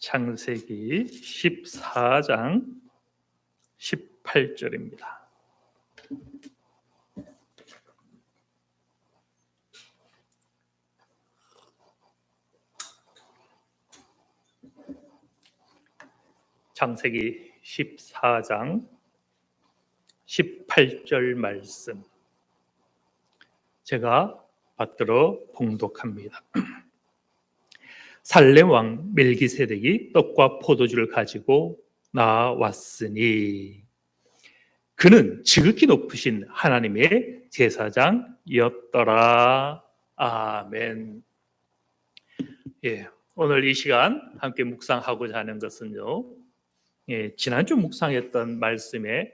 창세기 14장 18절입니다. 창세기 14장 18절 말씀 제가 받들어 봉독합니다. 살렘 왕 멜기세덱이 떡과 포도주를 가지고 나왔으니 그는 지극히 높으신 하나님의 제사장이었더라. 아멘. 오늘 이 시간 함께 묵상하고자 하는 것은요, 지난주 묵상했던 말씀에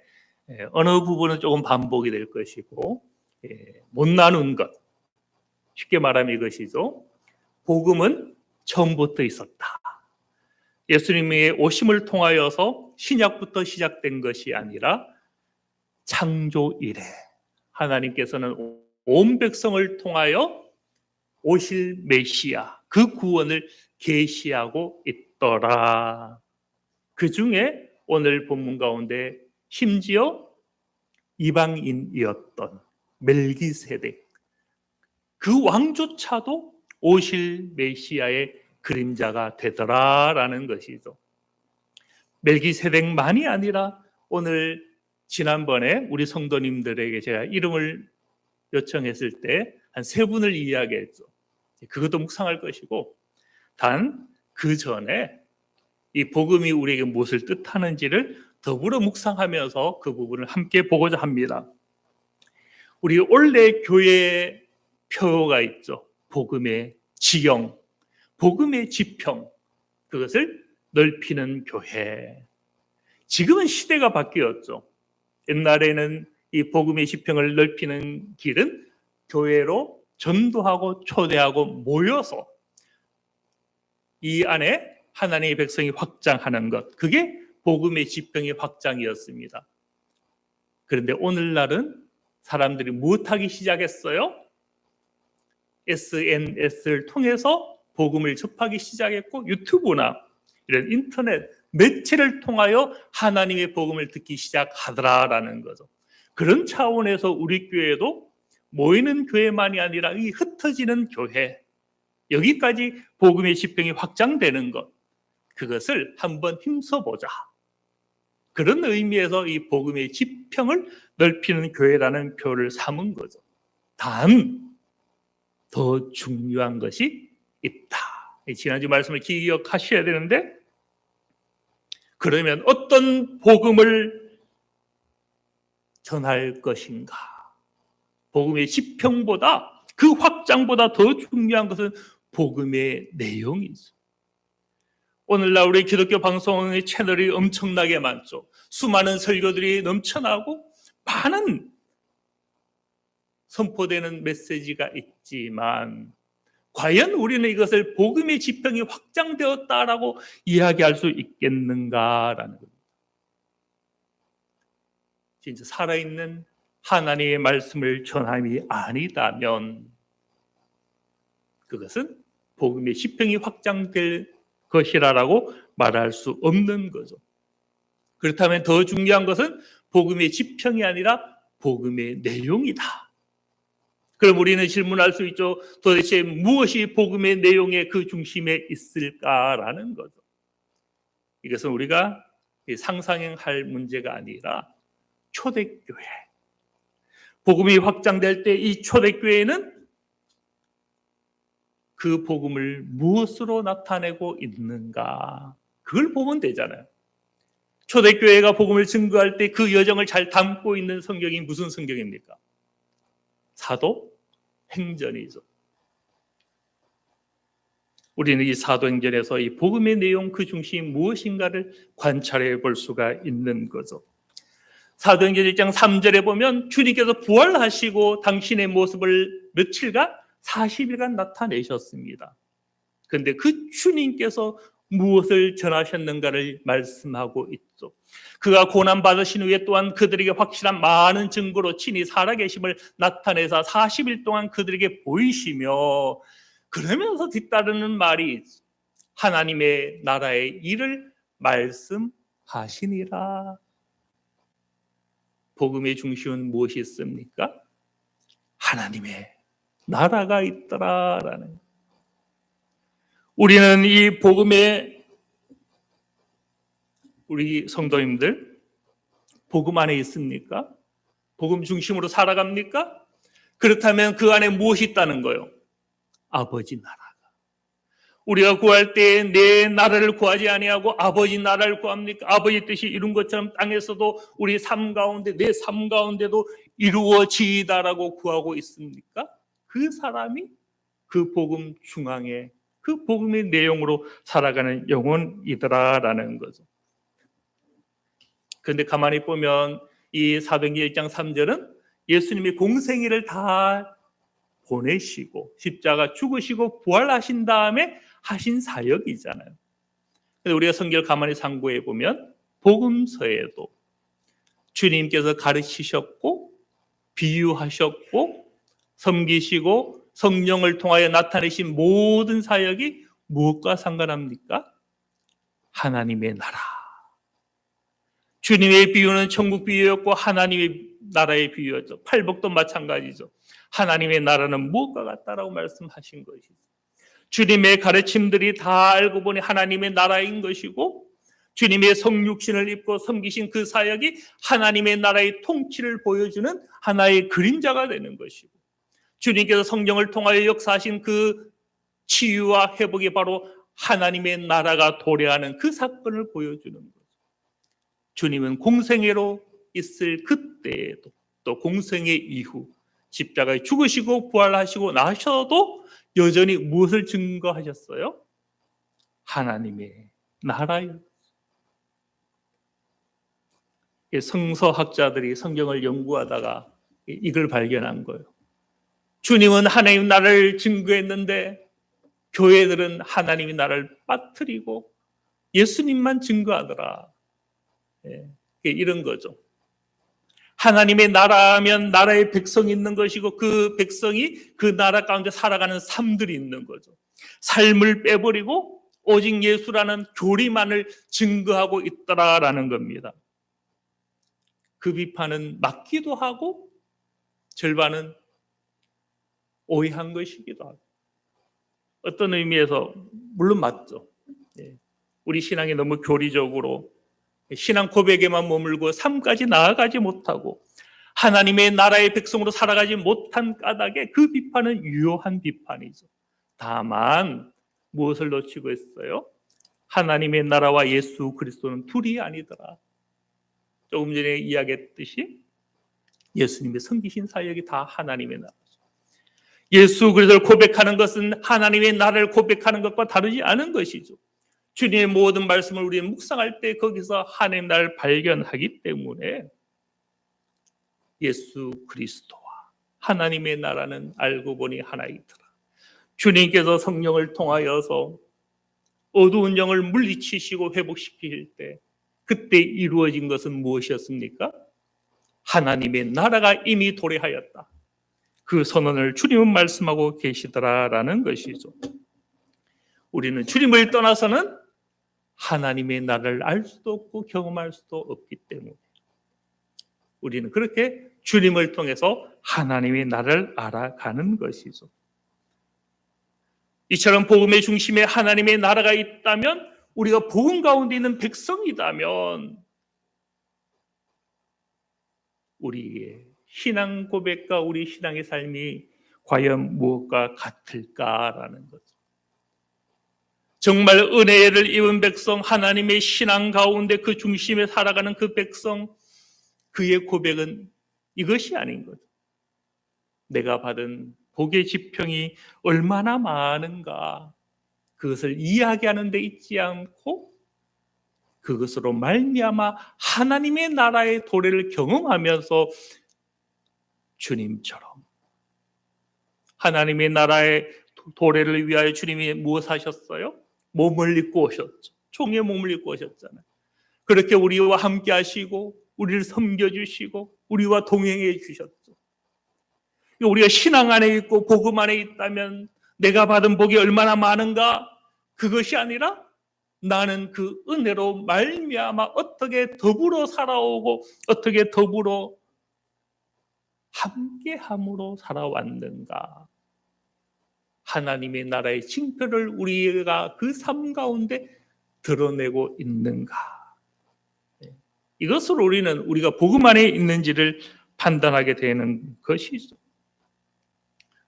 어느 부분은 조금 반복이 될 것이고, 못 나눈 것, 쉽게 말하면 이것이죠. 복음은 처음부터 있었다. 예수님의 오심을 통하여서 신약부터 시작된 것이 아니라 창조 이래 하나님께서는 온 백성을 통하여 오실 메시아, 그 구원을 계시하고 있더라. 그 중에 오늘 본문 가운데 심지어 이방인이었던 멜기세덱, 그 왕조차도 오실 메시아의 그림자가 되더라라는 것이죠. 멜기세덱만이 아니라 오늘 지난번에 우리 성도님들에게 제가 이름을 요청했을 때 한 세 분을 이야기했죠. 그것도 묵상할 것이고, 단 그 전에 이 복음이 우리에게 무엇을 뜻하는지를 더불어 묵상하면서 그 부분을 함께 보고자 합니다. 우리 올해 교회 표가 있죠. 복음의 지경, 복음의 지평, 그것을 넓히는 교회. 지금은 시대가 바뀌었죠. 옛날에는 이 복음의 지평을 넓히는 길은 교회로 전도하고 초대하고 모여서 이 안에 하나님의 백성이 확장하는 것, 그게 복음의 지평의 확장이었습니다. 그런데 오늘날은 사람들이 무엇하기 시작했어요? SNS를 통해서 복음을 접하기 시작했고, 유튜브나 이런 인터넷 매체를 통하여 하나님의 복음을 듣기 시작하더라라는 거죠. 그런 차원에서 우리 교회도 모이는 교회만이 아니라 이 흩어지는 교회, 여기까지 복음의 지평이 확장되는 것, 그것을 한번 힘써보자. 그런 의미에서 이 복음의 지평을 넓히는 교회라는 표를 삼은 거죠. 단 더 중요한 것이 있다. 지난주 말씀을 기억하셔야 되는데, 그러면 어떤 복음을 전할 것인가? 복음의 지평보다, 그 확장보다 더 중요한 것은 복음의 내용이죠. 오늘날 우리 기독교 방송의 채널이 엄청나게 많죠. 수많은 설교들이 넘쳐나고 많은 선포되는 메시지가 있지만, 과연 우리는 이것을 복음의 지평이 확장되었다라고 이야기할 수 있겠는가라는 겁니다. 진짜 살아있는 하나님의 말씀을 전함이 아니다면 그것은 복음의 지평이 확장될 것이라고 말할 수 없는 거죠. 그렇다면 더 중요한 것은 복음의 지평이 아니라 복음의 내용이다. 그럼 우리는 질문할 수 있죠. 도대체 무엇이 복음의 내용의 그 중심에 있을까라는 거죠. 이것은 우리가 상상할 문제가 아니라 초대교회, 복음이 확장될 때 이 초대교회는 그 복음을 무엇으로 나타내고 있는가, 그걸 보면 되잖아요. 초대교회가 복음을 증거할 때 그 여정을 잘 담고 있는 성경이 무슨 성경입니까? 사도행전이죠. 우리는 이 사도행전에서 이 복음의 내용, 그 중심이 무엇인가를 관찰해 볼 수가 있는 거죠. 사도행전 1장 3절에 보면 주님께서 부활하시고 당신의 모습을 며칠간 40일간 나타내셨습니다. 그런데 그 주님께서 무엇을 전하셨는가를 말씀하고 있죠. 그가 고난받으신 후에 또한 그들에게 확실한 많은 증거로 친히 살아계심을 나타내사 40일 동안 그들에게 보이시며, 그러면서 뒤따르는 말이 하나님의 나라의 일을 말씀하시니라. 복음의 중심은 무엇이 있습니까? 하나님의 나라가 있더라라는. 우리는 이 복음에, 우리 성도님들 복음 안에 있습니까? 복음 중심으로 살아갑니까? 그렇다면 그 안에 무엇이 있다는 거예요? 아버지 나라가. 우리가 구할 때 내 나라를 구하지 아니하고 아버지 나라를 구합니까? 아버지 뜻이 이룬 것처럼 땅에서도 우리 삶 가운데, 내 삶 가운데도 이루어지이다라고 구하고 있습니까? 그 사람이 그 복음 중앙에, 그 복음의 내용으로 살아가는 영혼이더라라는 거죠. 그런데 가만히 보면 이 사도행전 1장 3절은 예수님이 공생애를 다 보내시고 십자가 죽으시고 부활하신 다음에 하신 사역이잖아요. 그래서 우리가 성경을 가만히 상고해 보면 복음서에도 주님께서 가르치셨고 비유하셨고 섬기시고 성령을 통하여 나타내신 모든 사역이 무엇과 상관합니까? 하나님의 나라. 주님의 비유는 천국 비유였고 하나님의 나라의 비유였죠. 팔복도 마찬가지죠. 하나님의 나라는 무엇과 같다라고 말씀하신 것이죠. 주님의 가르침들이 다 알고 보니 하나님의 나라인 것이고 주님의 성육신을 입고 섬기신 그 사역이 하나님의 나라의 통치를 보여주는 하나의 그림자가 되는 것이고 주님께서 성령을 통하여 역사하신 그 치유와 회복이 바로 하나님의 나라가 도래하는 그 사건을 보여주는 거죠. 주님은 공생애로 있을 그때에도 또 공생애 이후 십자가에 죽으시고 부활하시고 나셔도 여전히 무엇을 증거하셨어요? 하나님의 나라요. 성서학자들이 성경을 연구하다가 이걸 발견한 거예요. 주님은 하나님 나라를 증거했는데 교회들은 하나님의 나라를 빠뜨리고 예수님만 증거하더라. 이런 거죠. 하나님의 나라면 나라의 백성이 있는 것이고 그 백성이 그 나라 가운데 살아가는 삶들이 있는 거죠. 삶을 빼버리고 오직 예수라는 교리만을 증거하고 있더라라는 겁니다. 그 비판은 맞기도 하고 절반은 오해한 것이기도 하고 어떤 의미에서 물론 맞죠. 우리 신앙이 너무 교리적으로 신앙 고백에만 머물고 삶까지 나아가지 못하고 하나님의 나라의 백성으로 살아가지 못한 까닭에 그 비판은 유효한 비판이죠. 다만 무엇을 놓치고 있어요? 하나님의 나라와 예수 그리스도는 둘이 아니더라. 조금 전에 이야기했듯이 예수님의 섬기신 사역이 다 하나님의 나라죠. 예수 그리스도를 고백하는 것은 하나님의 나라를 고백하는 것과 다르지 않은 것이죠. 주님의 모든 말씀을 우리는 묵상할 때 거기서 하나님 나라를 발견하기 때문에 예수 그리스도와 하나님의 나라는 알고 보니 하나이더라. 주님께서 성령을 통하여서 어두운 영을 물리치시고 회복시킬 때 그때 이루어진 것은 무엇이었습니까? 하나님의 나라가 이미 도래하였다. 그 선언을 주님은 말씀하고 계시더라라는 것이죠. 우리는 주님을 떠나서는 하나님의 나라를 알 수도 없고 경험할 수도 없기 때문에 우리는 그렇게 주님을 통해서 하나님의 나라를 알아가는 것이죠. 이처럼 복음의 중심에 하나님의 나라가 있다면 우리가 복음 가운데 있는 백성이라면 우리의 신앙 고백과 우리 신앙의 삶이 과연 무엇과 같을까라는 거죠. 정말 은혜를 입은 백성, 하나님의 신앙 가운데 그 중심에 살아가는 그 백성, 그의 고백은 이것이 아닌 거죠. 내가 받은 복의 지평이 얼마나 많은가, 그것을 이야기하는 데 있지 않고 그것으로 말미암아 하나님의 나라의 도래를 경험하면서 주님처럼 하나님의 나라의 도래를 위하여 주님이 무엇 하셨어요? 몸을 입고 오셨죠. 종의 몸을 입고 오셨잖아요. 그렇게 우리와 함께 하시고 우리를 섬겨주시고 우리와 동행해 주셨죠. 우리가 신앙 안에 있고 복음 안에 있다면 내가 받은 복이 얼마나 많은가, 그것이 아니라 나는 그 은혜로 말미암아 어떻게 더불어 살아오고 어떻게 더불어 함께함으로 살아왔는가. 하나님의 나라의 징표를 우리가 그 삶 가운데 드러내고 있는가. 이것을 우리가 복음 안에 있는지를 판단하게 되는 것이죠.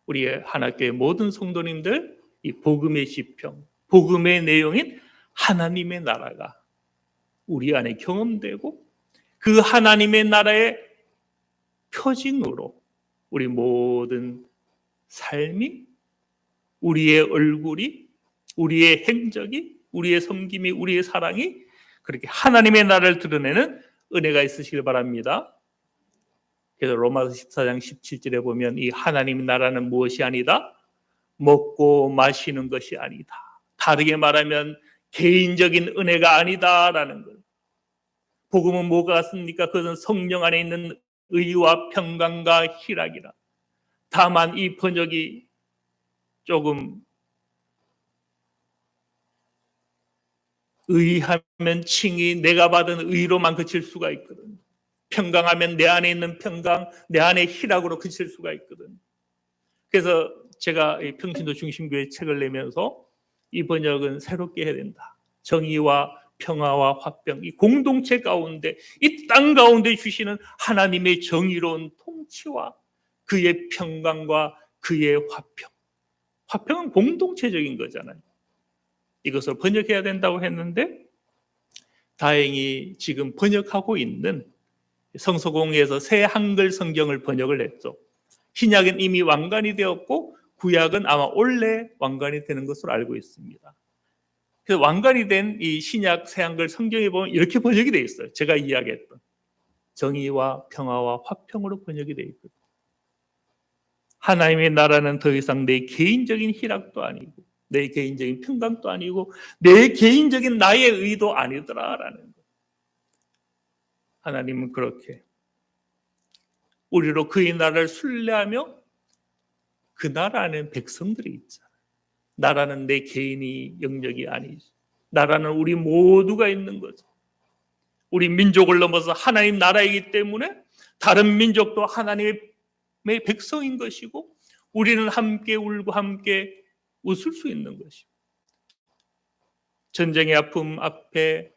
우리의 하나교회 모든 성도님들, 이 복음의 시평, 복음의 내용인 하나님의 나라가 우리 안에 경험되고 그 하나님의 나라의 표징으로 우리 모든 삶이, 우리의 얼굴이, 우리의 행적이, 우리의 섬김이, 우리의 사랑이 그렇게 하나님의 나라를 드러내는 은혜가 있으시길 바랍니다. 그래서 로마서 14장 17절에 보면 이 하나님의 나라는 무엇이 아니다? 먹고 마시는 것이 아니다. 다르게 말하면 개인적인 은혜가 아니다라는 거예요. 복음은 뭐가 같습니까? 그것은 성령 안에 있는 의와 평강과 희락이라. 다만 이 번역이 조금 의하면 칭이 내가 받은 의로만 그칠 수가 있거든. 평강하면 내 안에 있는 평강, 내 안에 희락으로 그칠 수가 있거든. 그래서 제가 평신도 중심교회 책을 내면서 이 번역은 새롭게 해야 된다. 정의와 평화와 화평, 이 공동체 가운데, 이 땅 가운데 주시는 하나님의 정의로운 통치와 그의 평강과 그의 화평. 화평은 공동체적인 거잖아요. 이것을 번역해야 된다고 했는데 다행히 지금 번역하고 있는 성서공회에서 새 한글 성경을 번역을 했죠. 신약은 이미 완간이 되었고 구약은 아마 올해 완간이 되는 것으로 알고 있습니다. 그래서 완간이 된 이 신약 새 한글 성경에 보면 이렇게 번역이 되어 있어요. 제가 이야기했던 정의와 평화와 화평으로 번역이 되어 있거든요. 하나님의 나라는 더 이상 내 개인적인 희락도 아니고 내 개인적인 평강도 아니고 내 개인적인 나의 의도 아니더라라는 거예요. 하나님은 그렇게 우리로 그의 나라를 순례하며 그 나라 안에 백성들이 있잖아요. 나라는 내 개인이 영역이 아니죠. 나라는 우리 모두가 있는 거죠. 우리 민족을 넘어서 하나님 나라이기 때문에 다른 민족도 하나님의 백성인 것이고 우리는 함께 울고 함께 웃을 수 있는 것이고 전쟁의 아픔 앞에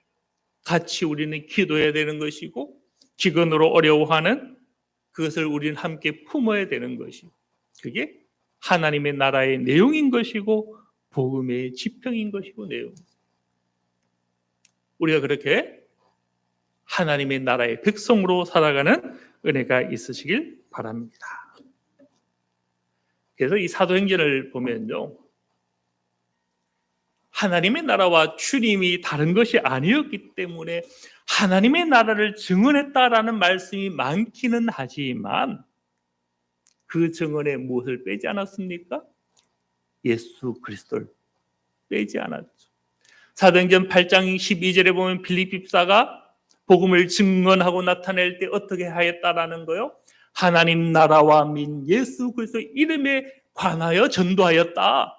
같이 우리는 기도해야 되는 것이고 기근으로 어려워하는 그것을 우리는 함께 품어야 되는 것이고 그게 하나님의 나라의 내용인 것이고 복음의 지평인 것이고 내용입니다. 우리가 그렇게 하나님의 나라의 백성으로 살아가는 은혜가 있으시길 바랍니다. 그래서 이 사도행전을 보면요, 하나님의 나라와 주님이 다른 것이 아니었기 때문에 하나님의 나라를 증언했다라는 말씀이 많기는 하지만 그 증언에 무엇을 빼지 않았습니까? 예수 그리스도를 빼지 않았죠. 사도행전 8장 12절에 보면 빌립 집사가 복음을 증언하고 나타낼 때 어떻게 하였다라는 거요? 하나님 나라와 민 예수 그리스도 이름에 관하여 전도하였다.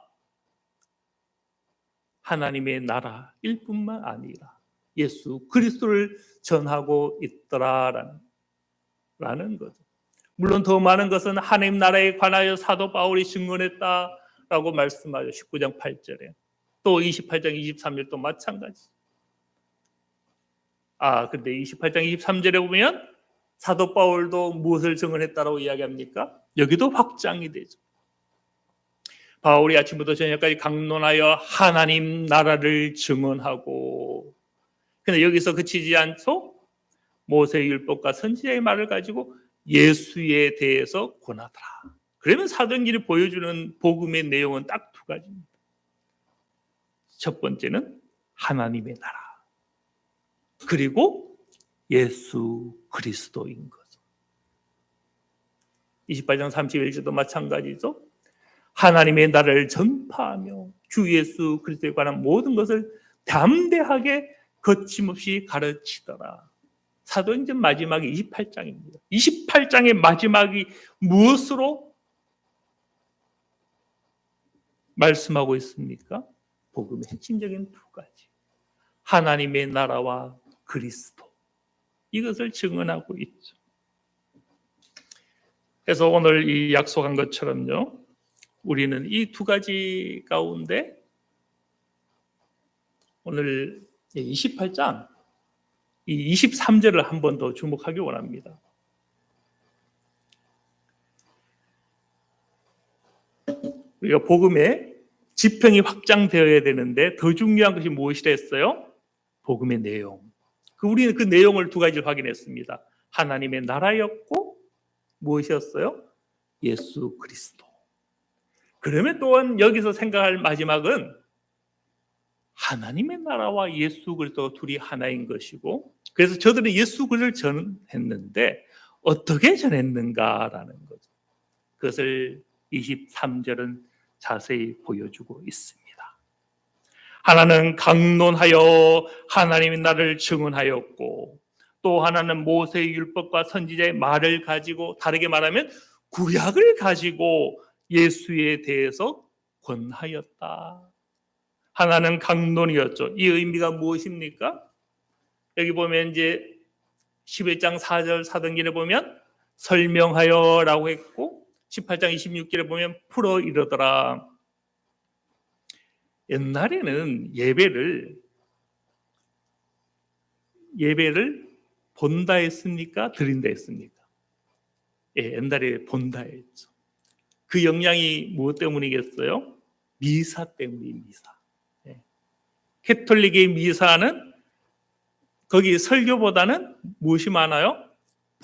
하나님의 나라일 뿐만 아니라 예수 그리스도를 전하고 있더라라는 거죠. 물론 더 많은 것은 하나님 나라에 관하여 사도 바울이 증언했다라고 말씀하죠. 19장 8절에. 또 28장 23절 또 마찬가지. 근데 28장 23절에 보면 사도 바울도 무엇을 증언했다라고 이야기합니까? 여기도 확장이 되죠. 바울이 아침부터 저녁까지 강론하여 하나님 나라를 증언하고, 근데 여기서 그치지 않죠? 모세의 율법과 선지자의 말을 가지고 예수에 대해서 권하더라. 그러면 사도행전이 보여주는 복음의 내용은 딱 두 가지입니다. 첫 번째는 하나님의 나라, 그리고 예수 그리스도인 거죠. 28장 31절도 마찬가지죠. 하나님의 나라를 전파하며 주 예수 그리스도에 관한 모든 것을 담대하게 거침없이 가르치더라. 사도행전 마지막이 28장입니다. 28장의 마지막이 무엇으로 말씀하고 있습니까? 복음의 핵심적인 두 가지. 하나님의 나라와 그리스도. 이것을 증언하고 있죠. 그래서 오늘 이 약속한 것처럼요. 우리는 이 두 가지 가운데 오늘 28장 이 23절을 한 번 더 주목하기 원합니다. 우리가 복음의 지평이 확장되어야 되는데 더 중요한 것이 무엇이라 했어요? 복음의 내용. 우리는 그 내용을 두 가지를 확인했습니다. 하나님의 나라였고 무엇이었어요? 예수 그리스도. 그러면 또한 여기서 생각할 마지막은 하나님의 나라와 예수 그리스도 둘이 하나인 것이고, 그래서 저들은 예수 그리스도를 전했는데 어떻게 전했는가라는 거죠. 그것을 23절은 자세히 보여주고 있습니다. 하나는 강론하여 하나님의 나라를 증언하였고, 또 하나는 모세의 율법과 선지자의 말을 가지고, 다르게 말하면 구약을 가지고 예수에 대해서 권하였다. 하나는 강론이었죠. 이 의미가 무엇입니까? 여기 보면 이제 11장 4절 사도행전에 보면 설명하여 라고 했고, 18장 26절에 보면 풀어 이르더라. 옛날에는 예배를 본다 했습니까? 드린다 했습니까? 예, 옛날에 본다 했죠. 그 영향이 무엇 때문이겠어요? 미사 때문입니다. 미사. 예. 캐톨릭의 미사는 거기 설교보다는 무엇이 많아요?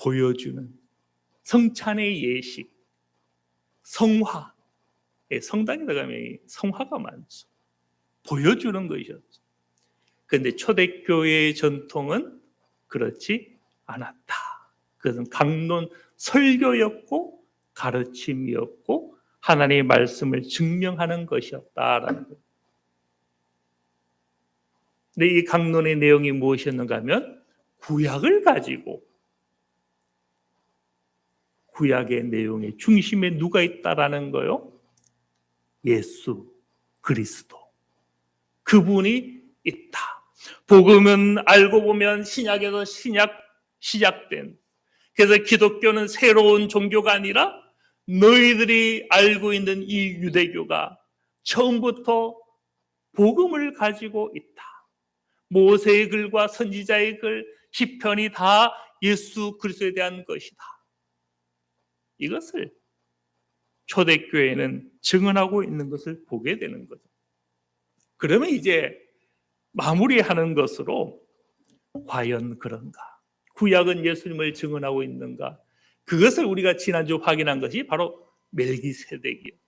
보여주는 성찬의 예식, 성화. 예, 성당에 들어가면 성화가 많죠. 보여주는 것이었죠. 그런데 초대교회의 전통은 그렇지 않았다. 그것은 강론 설교였고 가르침이었고 하나님의 말씀을 증명하는 것이었다라는 거예요. 근데 이 강론의 내용이 무엇이었는가 하면 구약을 가지고, 구약의 내용의 중심에 누가 있다라는 거요? 예수 그리스도. 그분이 있다. 복음은 알고 보면 신약에서 시작된, 그래서 기독교는 새로운 종교가 아니라 너희들이 알고 있는 이 유대교가 처음부터 복음을 가지고 있다. 모세의 글과 선지자의 글, 시편이 다 예수 그리스도에 대한 것이다. 이것을 초대교회는 증언하고 있는 것을 보게 되는 거죠. 그러면 이제 마무리하는 것으로 과연 그런가? 구약은 예수님을 증언하고 있는가? 그것을 우리가 지난주 확인한 것이 바로 멜기세덱이었죠.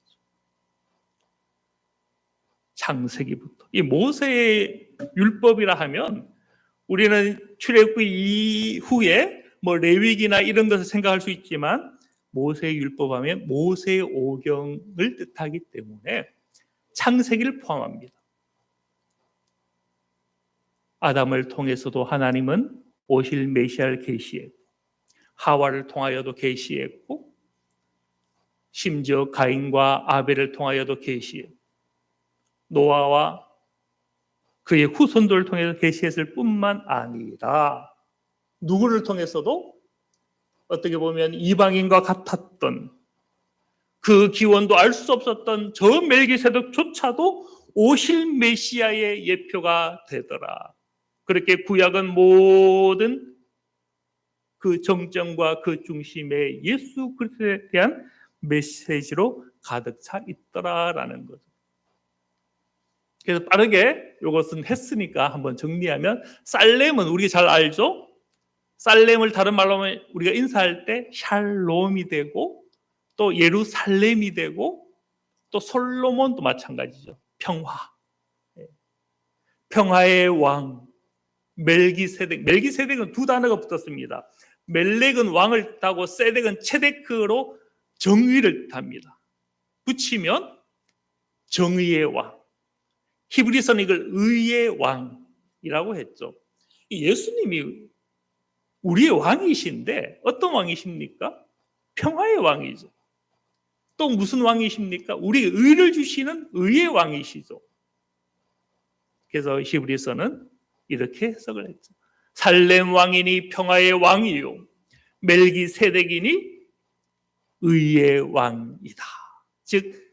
창세기부터. 이 모세의 율법이라 하면 우리는 출애굽기 이후에 뭐 레위기나 이런 것을 생각할 수 있지만 모세의 율법하면 모세의 오경을 뜻하기 때문에 창세기를 포함합니다. 아담을 통해서도 하나님은 오실 메시아를 계시했고, 하와를 통하여도 계시했고, 심지어 가인과 아벨을 통하여도 계시했고, 노아와 그의 후손들을 통해서 계시했을 뿐만 아니라 누구를 통해서도 어떻게 보면 이방인과 같았던, 그 기원도 알 수 없었던 저 멜기세덱조차도 오실 메시아의 예표가 되더라. 그렇게 구약은 모든 그 정점과 그 중심에 예수 그리스도에 대한 메시지로 가득 차 있더라라는 거죠. 그래서 빠르게 이것은 했으니까 한번 정리하면, 살렘은 우리가 잘 알죠? 살렘을 다른 말로 하면 우리가 인사할 때 샬롬이 되고, 또 예루살렘이 되고, 또 솔로몬도 마찬가지죠. 평화. 평화의 왕 멜기세덱. 멜기세덱은 두 단어가 붙었습니다. 멜렉은 왕을 뜻하고 세덱은 체데크로 정의를 뜻합니다. 붙이면 정의의 왕. 히브리서는 이걸 의의 왕이라고 했죠. 예수님이 우리의 왕이신데 어떤 왕이십니까? 평화의 왕이죠. 또 무슨 왕이십니까? 우리 의를 주시는 의의 왕이시죠. 그래서 히브리서는 이렇게 해석을 했죠. 살렘 왕이니 평화의 왕이요 멜기세덱이니 의의 왕이다. 즉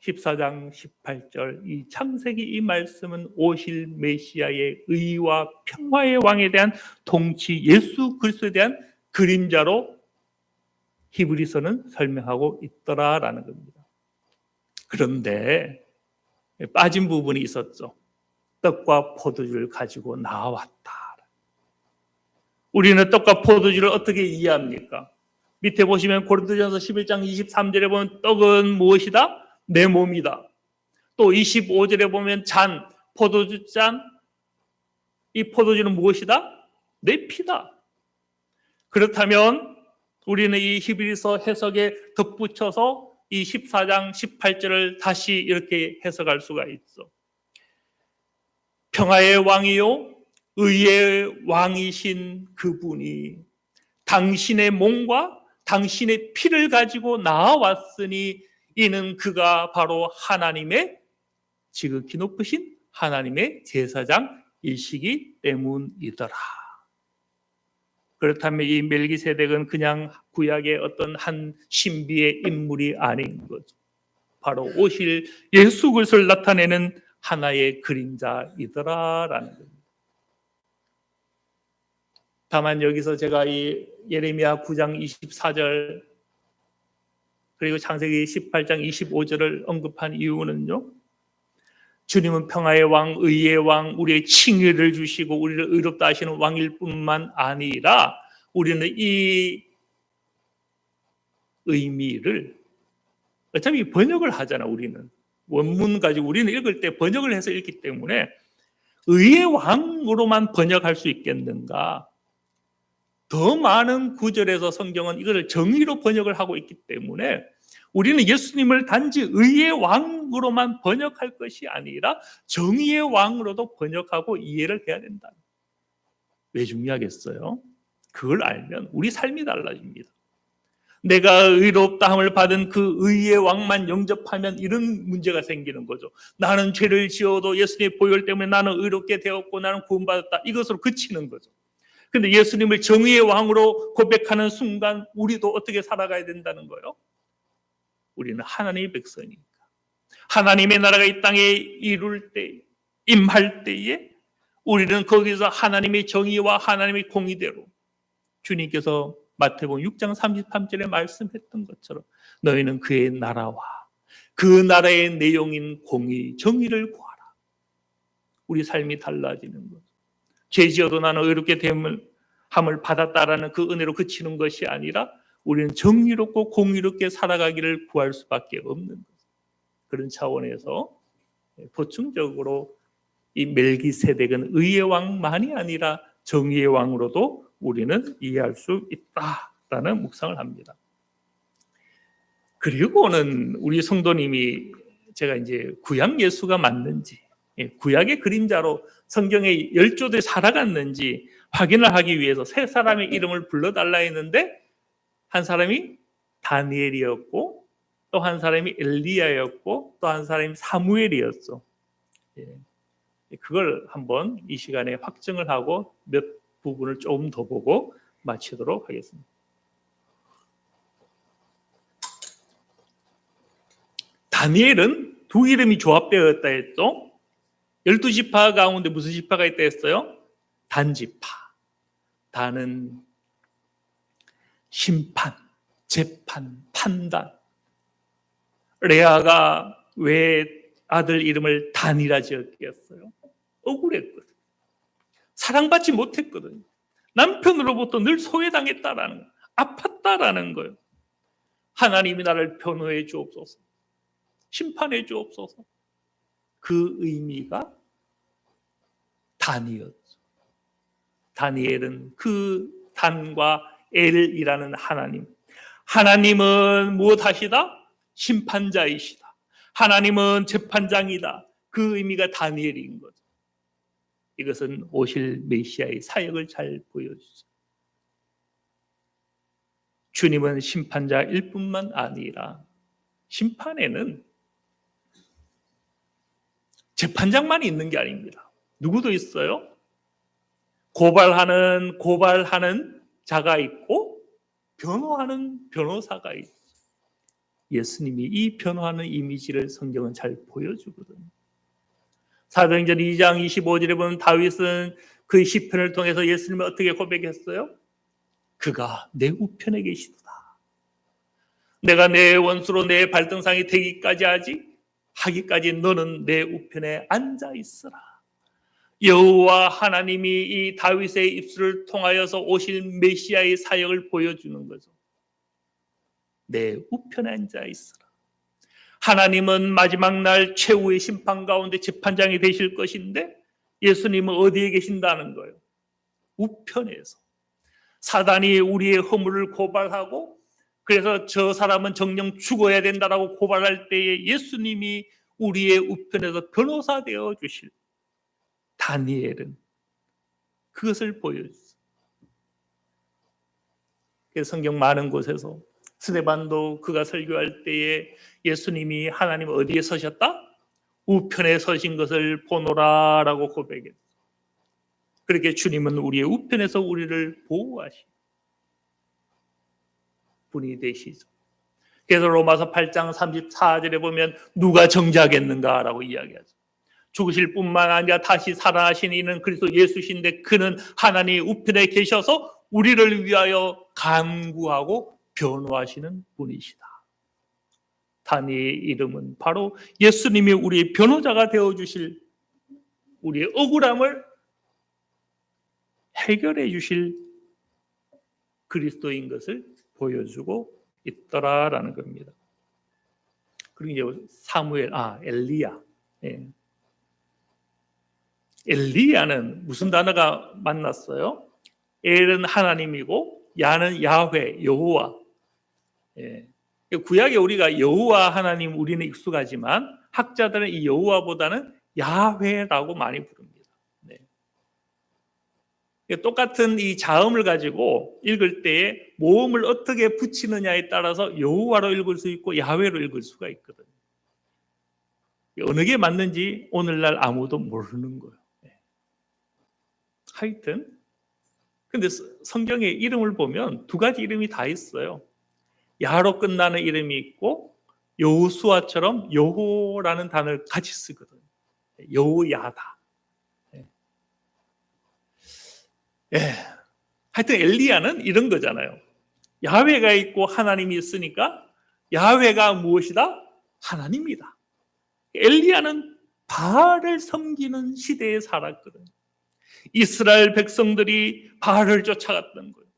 14장 18절 이 창세기 이 말씀은 오실 메시아의 의와 평화의 왕에 대한 통치 예수 그리스도에 대한 그림자로 히브리서는 설명하고 있더라라는 겁니다. 그런데 빠진 부분이 있었죠. 떡과 포도주를 가지고 나왔다. 우리는 떡과 포도주를 어떻게 이해합니까? 밑에 보시면 고린도전서 11장 23절에 보면 떡은 무엇이다? 내 몸이다. 또 25절에 보면 잔, 포도주 잔, 이 포도주는 무엇이다? 내 피다. 그렇다면 우리는 이 히브리서 해석에 덧붙여서 이 14장 18절을 다시 이렇게 해석할 수가 있어. 평화의 왕이요 의의 왕이신 그분이 당신의 몸과 당신의 피를 가지고 나와왔으니 이는 그가 바로 하나님의 지극히 높으신 하나님의 제사장이시기 때문이더라. 그렇다면 이 멜기세덱은 그냥 구약의 어떤 한 신비의 인물이 아닌 거죠. 바로 오실 예수 그리스도를 나타내는 하나의 그림자이더라라는 겁니다. 다만 여기서 제가 이 예레미야 9장 24절 그리고 창세기 18장 25절을 언급한 이유는요. 주님은 평화의 왕, 의의 왕, 우리의 칭의를 주시고 우리를 의롭다 하시는 왕일 뿐만 아니라 우리는 이 의미를 어차피 번역을 하잖아. 우리는 원문 가지고 우리는 읽을 때 번역을 해서 읽기 때문에 의의 왕으로만 번역할 수 있겠는가? 더 많은 구절에서 성경은 이것을 정의로 번역을 하고 있기 때문에 우리는 예수님을 단지 의의 왕으로만 번역할 것이 아니라 정의의 왕으로도 번역하고 이해를 해야 된다. 왜 중요하겠어요? 그걸 알면 우리 삶이 달라집니다. 내가 의롭다함을 받은 그 의의 왕만 영접하면 이런 문제가 생기는 거죠. 나는 죄를 지어도 예수님의 보혈 때문에 나는 의롭게 되었고 나는 구원받았다. 이것으로 그치는 거죠. 근데 예수님을 정의의 왕으로 고백하는 순간 우리도 어떻게 살아가야 된다는 거예요? 우리는 하나님의 백성이니까. 하나님의 나라가 이 땅에 이룰 때, 임할 때에 우리는 거기서 하나님의 정의와 하나님의 공의대로 주님께서 마태복음 6장 33절에 말씀했던 것처럼 너희는 그의 나라와 그 나라의 내용인 공의, 정의를 구하라. 우리 삶이 달라지는 거죠. 죄 지어도 나는 의롭게 함을 받았다라는 그 은혜로 그치는 것이 아니라 우리는 정의롭고 공의롭게 살아가기를 구할 수밖에 없는 거죠. 그런 차원에서 보충적으로 이 멜기세덱은 의의 왕만이 아니라 정의의 왕으로도 우리는 이해할 수 있다라는 묵상을 합니다. 그리고는 우리 성도님이 제가 이제 구약 예수가 맞는지 구약의 그림자로 성경의 열조들 살아갔는지 확인을 하기 위해서 세 사람의 이름을 불러달라 했는데 한 사람이 다니엘이었고 또 한 사람이 엘리야였고 또 한 사람이 사무엘이었어. 그걸 한번 이 시간에 확정을 하고 몇 부분을 조금 더 보고 마치도록 하겠습니다. 다니엘은 두 이름이 조합되었다 했죠. 12지파 가운데 무슨 지파가 있다 했어요? 단지파. 단은 심판, 재판, 판단. 레아가 왜 아들 이름을 단이라 지었겠어요? 억울했거든. 사랑받지 못했거든요. 남편으로부터 늘 소외당했다라는 거예요. 아팠다라는 거예요. 하나님이 나를 변호해 주옵소서. 심판해 주옵소서. 그 의미가 단이었죠. 다니엘은 그 단과 엘이라는 하나님. 하나님은 무엇하시다? 심판자이시다. 하나님은 재판장이다. 그 의미가 다니엘인 거죠. 이것은 오실 메시아의 사역을 잘 보여주죠. 주님은 심판자일 뿐만 아니라 심판에는 재판장만 있는 게 아닙니다. 누구도 있어요. 고발하는 자가 있고 변호하는 변호사가 있고, 예수님이 이 변호하는 이미지를 성경은 잘 보여주거든요. 사도행전 2장 25절에 보면 다윗은 그 시편을 통해서 예수님을 어떻게 고백했어요? 그가 내 우편에 계시도다. 내가 내 원수로 내 발등상이 되기까지 하기까지 너는 내 우편에 앉아 있으라. 여호와 하나님이 이 다윗의 입술을 통하여서 오실 메시아의 사역을 보여주는 거죠. 내 우편에 앉아 있으라. 하나님은 마지막 날 최후의 심판 가운데 재판장이 되실 것인데 예수님은 어디에 계신다는 거예요? 우편에서. 사단이 우리의 허물을 고발하고 그래서 저 사람은 정령 죽어야 된다라고 고발할 때에 예수님이 우리의 우편에서 변호사 되어 주실, 다니엘은 그것을 보여주죠. 성경 많은 곳에서 스데반도 그가 설교할 때에 예수님이 하나님 어디에 서셨다? 우편에 서신 것을 보노라라고 고백했어요. 그렇게 주님은 우리의 우편에서 우리를 보호하신 분이 되시죠. 그래서 로마서 8장 34절에 보면 누가 정죄하겠는가라고 이야기하죠. 죽으실 뿐만 아니라 다시 살아나신 이는 그리스도 예수신데 그는 하나님의 우편에 계셔서 우리를 위하여 간구하고 변호하시는 분이시다. 다니엘의 이름은 바로 예수님이 우리의 변호자가 되어주실, 우리의 억울함을 해결해 주실 그리스도인 것을 보여주고 있더라라는 겁니다. 그리고 이제 엘리야. 엘리야는 무슨 단어가 만났어요? 엘은 하나님이고 야는 야훼, 여호와. 구약에 우리가 여호와 하나님 우리는 익숙하지만 학자들은 이 여호와보다는 야훼라고 많이 부릅니다. 똑같은 이 자음을 가지고 읽을 때에 모음을 어떻게 붙이느냐에 따라서 여호와로 읽을 수 있고 야훼로 읽을 수가 있거든요. 어느 게 맞는지 오늘날 아무도 모르는 거예요. 하여튼 근데 성경에 이름을 보면 두 가지 이름이 다 있어요. 야로 끝나는 이름이 있고 여호수아처럼 여호라는 단어를 같이 쓰거든요. 여호야다. 하여튼 엘리야는 이런 거잖아요. 야훼가 있고 하나님이 있으니까 야훼가 무엇이다? 하나님이다. 엘리야는 바알을 섬기는 시대에 살았거든요. 이스라엘 백성들이 바알을 쫓아갔던 거예요.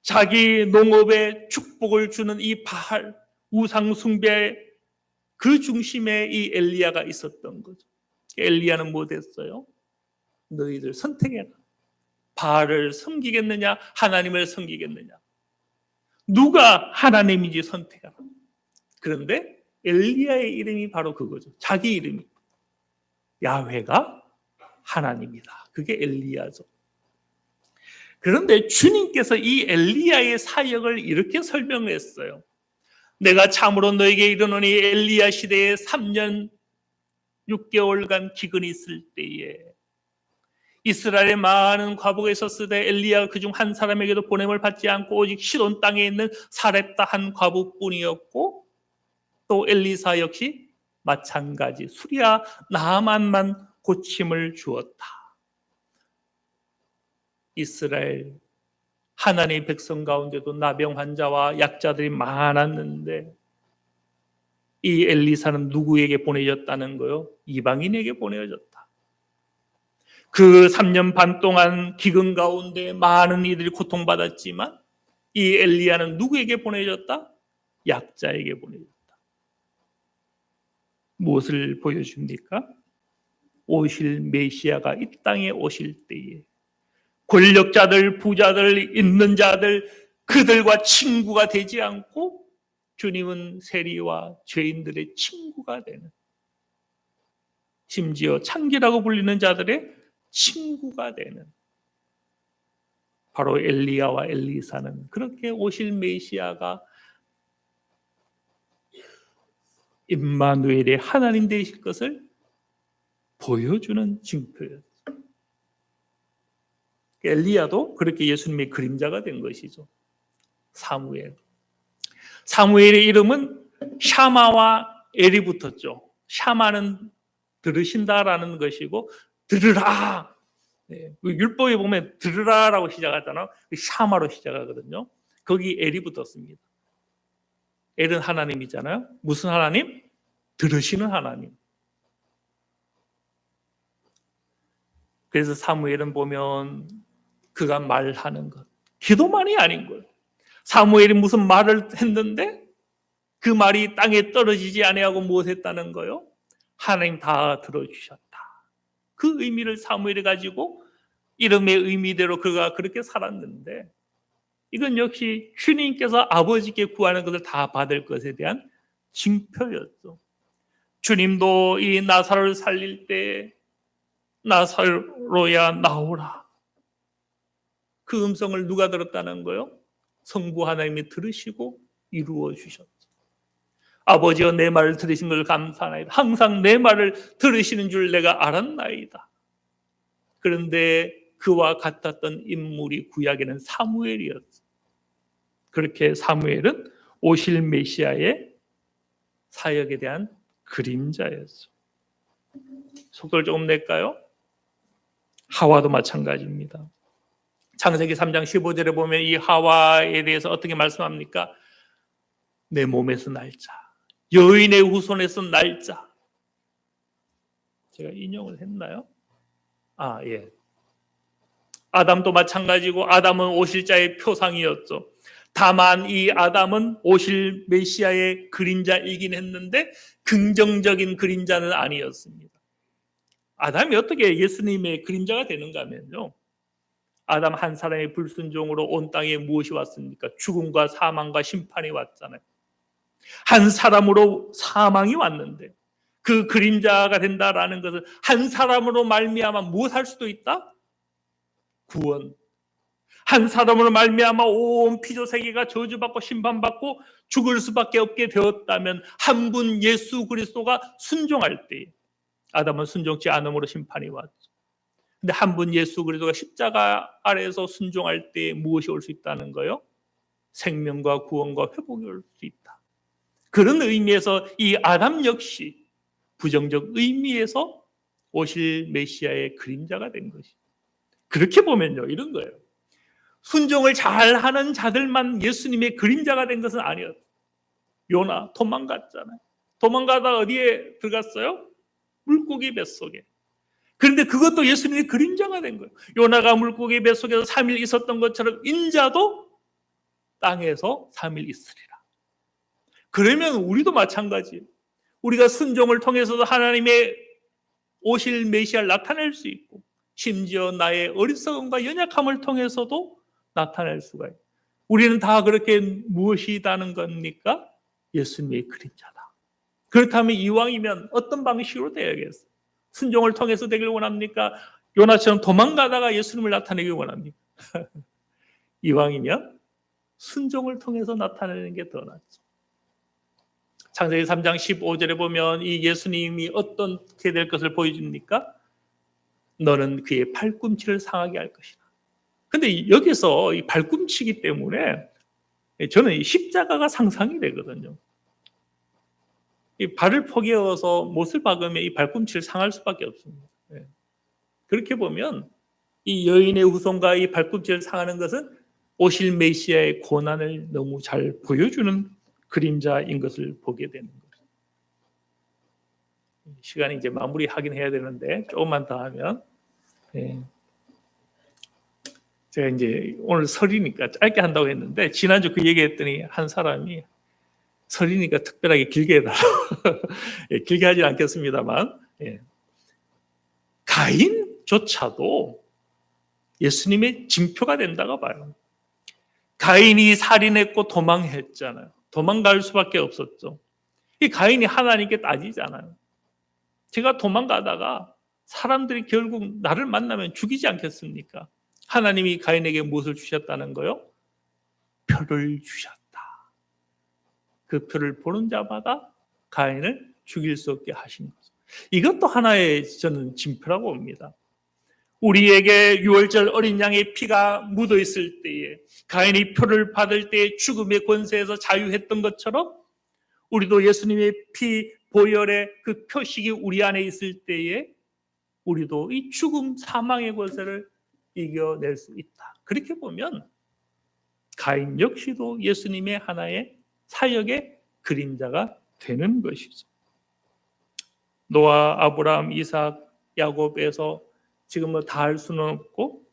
자기 농업에 축복을 주는 이 바알 우상 숭배 그 중심에 이 엘리야가 있었던 거죠. 엘리야는 뭐 됐어요? 너희들 선택해라. 바알을 섬기겠느냐 하나님을 섬기겠느냐, 누가 하나님인지 선택하라. 그런데 엘리야의 이름이 바로 그거죠. 자기 이름이 야훼가 하나님이다. 그게 엘리야죠. 그런데 주님께서 이 엘리야의 사역을 이렇게 설명했어요. 내가 참으로 너에게 이르노니 엘리야 시대에 3년 6개월간 기근이 있을 때에 이스라엘의 많은 과부가 있었으되 엘리야가 그중 한 사람에게도 보냄을 받지 않고 오직 시돈 땅에 있는 사렙다 한 과부뿐이었고, 또 엘리사 역시 마찬가지 수리아 나만만 고침을 주었다. 이스라엘 하나님의 백성 가운데도 나병 환자와 약자들이 많았는데 이 엘리사는 누구에게 보내졌다는 거요? 이방인에게 보내졌다. 그 3년 반 동안 기근 가운데 많은 이들이 고통받았지만 이 엘리야는 누구에게 보내졌다? 약자에게 보내졌다. 무엇을 보여줍니까? 오실 메시아가 이 땅에 오실 때에 권력자들, 부자들, 있는 자들 그들과 친구가 되지 않고 주님은 세리와 죄인들의 친구가 되는, 심지어 창기라고 불리는 자들의 친구가 되는 바로 엘리야와 엘리사는 그렇게 오실 메시아가 임마누엘의 하나님 되실 것을 보여주는 징표였죠. 엘리야도 그렇게 예수님의 그림자가 된 것이죠. 사무엘. 사무엘의 이름은 샤마와 엘이 붙었죠. 샤마는 들으신다라는 것이고, 들으라. 네, 율법에 보면 들으라라고 시작하잖아요. 샤마로 시작하거든요. 거기 엘이 붙었습니다. 엘은 하나님이잖아요. 무슨 하나님? 들으시는 하나님. 그래서 사무엘은 보면 그가 말하는 것, 기도만이 아닌 거예요. 사무엘이 무슨 말을 했는데 그 말이 땅에 떨어지지 아니하고 무엇했다는 거요? 하나님 다 들어주셨다. 그 의미를 사무엘이 가지고 이름의 의미대로 그가 그렇게 살았는데, 이건 역시 주님께서 아버지께 구하는 것을 다 받을 것에 대한 징표였죠. 주님도 이 나사로를 살릴 때 나사로야 나오라, 그 음성을 누가 들었다는 거요? 성부 하나님이 들으시고 이루어 주셨죠. 아버지여 내 말을 들으신 걸 감사하나이다. 항상 내 말을 들으시는 줄 내가 알았나이다. 그런데 그와 같았던 인물이 구약에는 사무엘이었죠. 그렇게 사무엘은 오실 메시아의 사역에 대한 그림자였죠. 속도를 조금 낼까요? 하와도 마찬가지입니다. 창세기 3장 15절에 보면 이 하와에 대해서 어떻게 말씀합니까? 내 몸에서 날자, 여인의 후손에서 날자. 제가 인용을 했나요? 예. 아담도 마찬가지고, 아담은 오실 자의 표상이었죠. 다만 이 아담은 오실 메시아의 그림자이긴 했는데 긍정적인 그림자는 아니었습니다. 아담이 어떻게 예수님의 그림자가 되는가 하면요, 아담 한 사람의 불순종으로 온 땅에 무엇이 왔습니까? 죽음과 사망과 심판이 왔잖아요. 한 사람으로 사망이 왔는데 그 그림자가 된다라는 것은 한 사람으로 말미암아 무엇할 수도 있다? 구원. 한 사람으로 말미암아 온 피조 세계가 저주받고 심판받고 죽을 수밖에 없게 되었다면 한 분 예수 그리스도가 순종할 때, 아담은 순종치 않음으로 심판이 왔죠. 근데 한 분 예수 그리스도가 십자가 아래에서 순종할 때 무엇이 올 수 있다는 거요? 생명과 구원과 회복이 올 수 있다. 그런 의미에서 이 아담 역시 부정적 의미에서 오실 메시아의 그림자가 된 것이죠. 그렇게 보면요, 이런 거예요. 순종을 잘하는 자들만 예수님의 그림자가 된 것은 아니었어요. 요나 도망갔잖아요. 도망가다 어디에 들어갔어요? 물고기 뱃속에. 그런데 그것도 예수님의 그림자가 된 거예요. 요나가 물고기 뱃속에서 3일 있었던 것처럼 인자도 땅에서 3일 있으리라. 그러면 우리도 마찬가지예요. 우리가 순종을 통해서도 하나님의 오실 메시아를 나타낼 수 있고, 심지어 나의 어리석음과 연약함을 통해서도 나타낼 수가 있어요. 우리는 다 그렇게 무엇이다는 겁니까? 예수님의 그림자다. 그렇다면 이왕이면 어떤 방식으로 되어야겠어요? 순종을 통해서 되길 원합니까? 요나처럼 도망가다가 예수님을 나타내길 원합니까? 이왕이면 순종을 통해서 나타내는 게 더 낫죠. 창세기 3장 15절에 보면 이 예수님이 어떻게 될 것을 보여줍니까? 너는 그의 발꿈치를 상하게 할 것이다. 근데 여기서 이 발꿈치기 때문에 저는 이 십자가가 상상이 되거든요. 이 발을 포개어서 못을 박으면 이 발꿈치를 상할 수밖에 없습니다. 그렇게 보면 이 여인의 후손과 이 발꿈치를 상하는 것은 오실 메시아의 고난을 너무 잘 보여주는 그림자인 것을 보게 되는 거죠. 시간이 이제 마무리하긴 해야 되는데 조금만 더 하면, 제가 이제 오늘 설이니까 짧게 한다고 했는데 지난주 그 얘기했더니 한 사람이 설이니까 특별하게 길게 해달라고 길게 하지 않겠습니다만, 가인조차도 예수님의 징표가 된다고 봐요. 가인이 살인했고 도망했잖아요. 도망갈 수밖에 없었죠. 이 가인이 하나님께 따지잖아요. 제가 도망가다가 사람들이 결국 나를 만나면 죽이지 않겠습니까? 하나님이 가인에게 무엇을 주셨다는 거요? 표를 주셨다. 그 표를 보는 자마다 가인을 죽일 수 없게 하신 거죠. 이것도 하나의 저는 징표라고 봅니다. 우리에게 유월절 어린 양의 피가 묻어 있을 때에 가인이 표를 받을 때 죽음의 권세에서 자유했던 것처럼 우리도 예수님의 피 보혈의 그 표식이 우리 안에 있을 때에 우리도 이 죽음 사망의 권세를 이겨낼 수 있다. 그렇게 보면 가인 역시도 예수님의 하나의 사역의 그림자가 되는 것이죠. 노아, 아브라함, 이삭, 야곱에서 지금 뭐 다 할 수는 없고,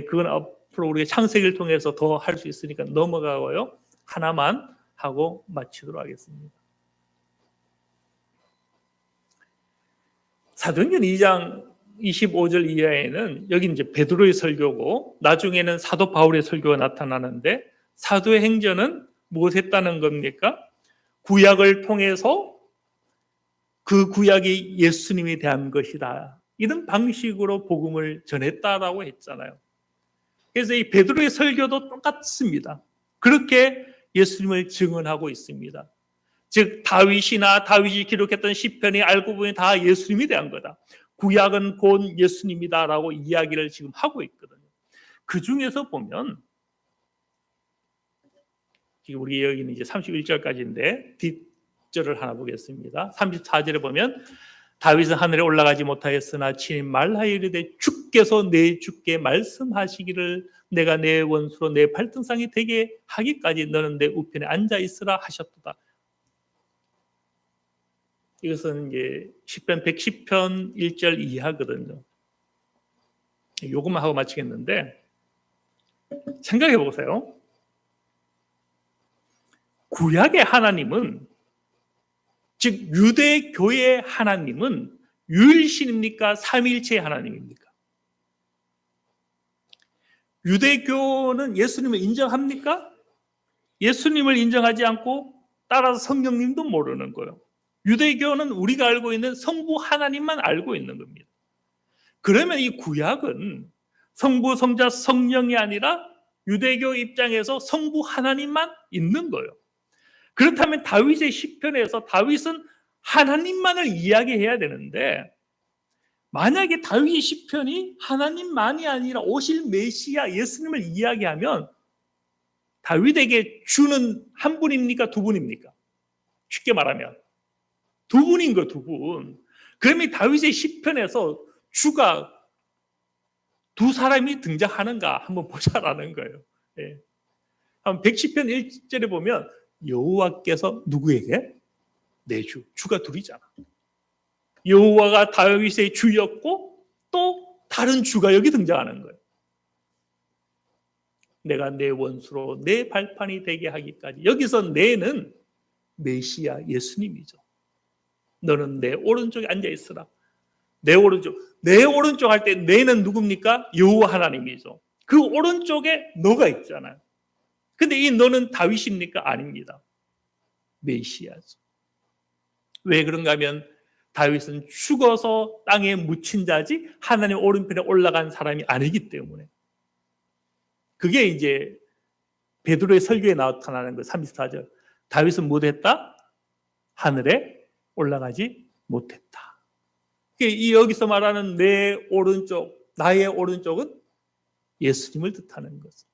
그건 앞으로 우리가 창세기를 통해서 더 할 수 있으니까 넘어가고요. 하나만 하고 마치도록 하겠습니다. 사도행전 2장 25절 이하에는 여기 이제 베드로의 설교고 나중에는 사도 바울의 설교가 나타나는데 사도의 행전은 무엇했다는 겁니까? 구약을 통해서 그 구약이 예수님에 대한 것이다. 이런 방식으로 복음을 전했다라고 했잖아요. 그래서 이 베드로의 설교도 똑같습니다. 그렇게 예수님을 증언하고 있습니다. 즉 다윗이 기록했던 시편이 알고 보니 다 예수님에 대한 거다. 구약은 곧 예수님이다라고 이야기를 지금 하고 있거든요. 그 중에서 보면 지금 우리 여기는 이제 31절까지인데 뒷절을 하나 보겠습니다. 34절에 보면 다윗은 하늘에 올라가지 못하였으나 친히 말하여 이르되 주께서 내 주께 말씀하시기를 내가 내 원수로 내 발등상이 되게 하기까지 너는 내 우편에 앉아 있으라 하셨도다. 이것은 이제 시편 110편 1절 이하거든요. 요것만 하고 마치겠는데 생각해 보세요. 구약의 하나님은 즉 유대교의 하나님은 유일신입니까? 삼위일체의 하나님입니까? 유대교는 예수님을 인정합니까? 예수님을 인정하지 않고 따라서 성령님도 모르는 거예요. 유대교는 우리가 알고 있는 성부 하나님만 알고 있는 겁니다. 그러면 이 구약은 성부, 성자, 성령이 아니라 유대교 입장에서 성부 하나님만 있는 거예요. 그렇다면 다윗의 시편에서 다윗은 하나님만을 이야기해야 되는데 만약에 다윗의 시편이 하나님만이 아니라 오실 메시아 예수님을 이야기하면 다윗에게 주는 한 분입니까? 두 분입니까? 쉽게 말하면 두 분인 거 두 분. 그러면 다윗의 시편에서 주가 두 사람이 등장하는가 한번 보자라는 거예요. 예. 110편 1절에 보면 여호와께서 누구에게? 내 주. 주가 둘이잖아. 여호와가 다윗의 주였고 또 다른 주가 여기 등장하는 거예요. 내가 내 원수로 내 발판이 되게 하기까지. 여기서 내는 메시아 예수님이죠. 너는 내 오른쪽에 앉아 있으라. 내 오른쪽 할 때 내는 누굽니까? 여호와 하나님이죠. 그 오른쪽에 너가 있잖아요. 근데 이 너는 다윗입니까? 아닙니다. 메시아죠. 왜 그런가 하면 다윗은 죽어서 땅에 묻힌 자지 하나님 오른편에 올라간 사람이 아니기 때문에. 그게 이제 베드로의 설교에 나타나는 거 34절. 다윗은 못했다? 하늘에 올라가지 못했다. 이 여기서 말하는 내 오른쪽, 나의 오른쪽은 예수님을 뜻하는 거죠.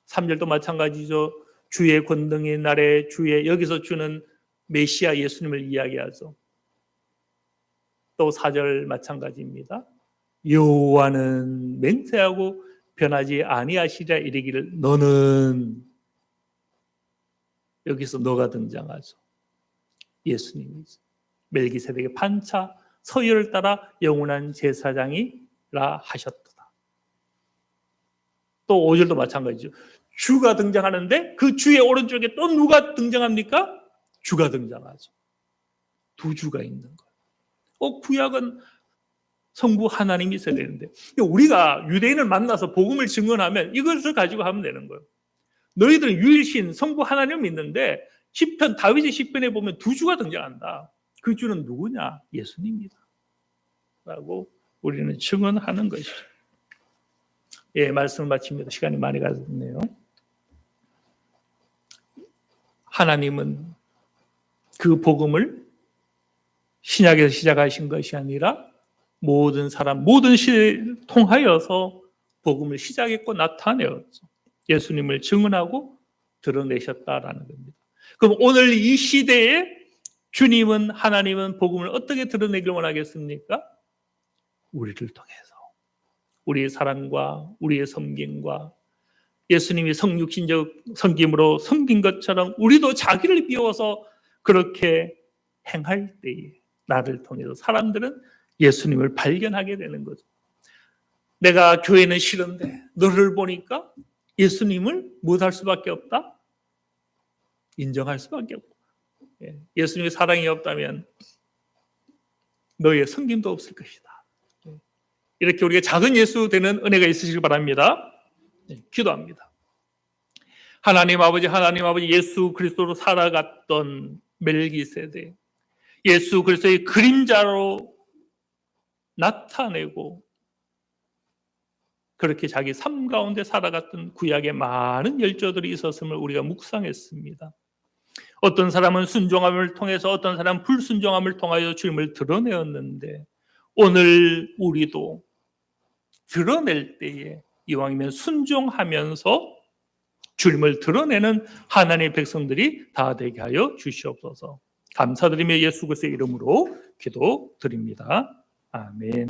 3절도 마찬가지죠. 주의 권능의 날에 주의 여기서 주는 메시아 예수님을 이야기하죠. 또 4절 마찬가지입니다. 여호와는 맹세하고 변하지 아니하시리라 이르기를 너는 여기서 너가 등장하죠. 예수님이죠. 멜기세덱의 판차 서열을 따라 영원한 제사장이라 하셨도다. 또 5절도 마찬가지죠. 주가 등장하는데 그 주의 오른쪽에 또 누가 등장합니까? 주가 등장하죠. 두 주가 있는 거예요. 구약은 성부 하나님이 있어야 되는데 우리가 유대인을 만나서 복음을 증언하면 이것을 가지고 하면 되는 거예요. 너희들은 유일신 성부 하나님을 믿는데 시편 다윗의 시편에 보면 두 주가 등장한다. 그 주는 누구냐? 예수님이다. 라고 우리는 증언하는 것이죠. 예, 말씀을 마칩니다. 시간이 많이 가졌네요. 하나님은 그 복음을 신약에서 시작하신 것이 아니라 모든 사람, 모든 시대를 통하여서 복음을 시작했고 나타내었죠. 예수님을 증언하고 드러내셨다라는 겁니다. 그럼 오늘 이 시대에 주님은, 하나님은 복음을 어떻게 드러내길 원하겠습니까? 우리를 통해서. 우리의 사랑과 우리의 섬김과 예수님이 성육신적 섬김으로 섬긴 것처럼 우리도 자기를 비워서 그렇게 행할 때에 나를 통해서 사람들은 예수님을 발견하게 되는 거죠. 내가 교회는 싫은데 너를 보니까 예수님을 못할 수밖에 없다? 인정할 수밖에 없고, 예수님의 사랑이 없다면 너의 섬김도 없을 것이다. 이렇게 우리가 작은 예수 되는 은혜가 있으시길 바랍니다. 기도합니다. 하나님 아버지 예수 그리스도로 살아갔던 멜기세덱, 예수 그리스도의 그림자로 나타내고 그렇게 자기 삶 가운데 살아갔던 구약의 많은 열조들이 있었음을 우리가 묵상했습니다. 어떤 사람은 순종함을 통해서, 어떤 사람은 불순종함을 통하여 주님을 드러내었는데, 오늘 우리도 드러낼 때에 이왕이면 순종하면서 주님을 드러내는 하나님의 백성들이 다 되게 하여 주시옵소서. 감사드리며 예수 그리스도의 이름으로 기도드립니다. 아멘.